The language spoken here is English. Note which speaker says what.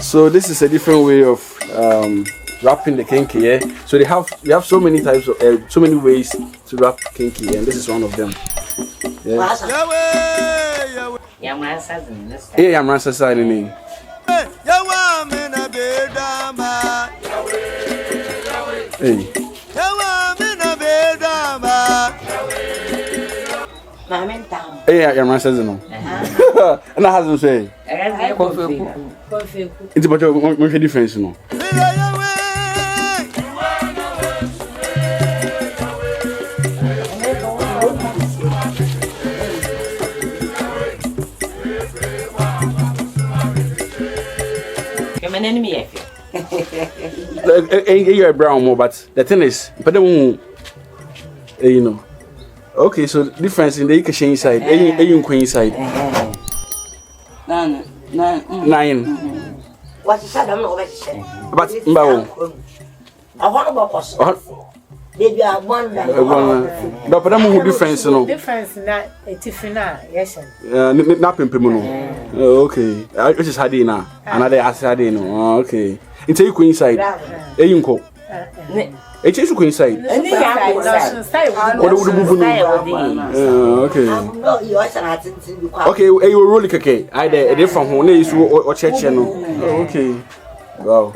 Speaker 1: So this is a different way of wrapping the kenkey. Yeah. So they have so many types of so many ways to wrap kenkey, and this is one of them. Yeah. Yeah, I'm Rasa signing. Hey. Yeah, I'm Rasa no. And I hasn't say. It's about your difference, no.
Speaker 2: Enemy,
Speaker 1: you're brown more, but the thing is, but you know. Okay, so difference in the Ikashin side, a queen side. 9.
Speaker 2: What is that? I'm not saying.
Speaker 1: But no.
Speaker 2: I want about baby, I wonder.
Speaker 1: But I'm difference, no.
Speaker 3: Difference in that, a Tifina, yes.
Speaker 1: Not Pimpimono. Okay, I just had dinner. Another Asadino. Okay. It's a queen side. A unco. It's a queen side. Okay. Okay, you were really okay. I did a different one is or church. Okay. Wow.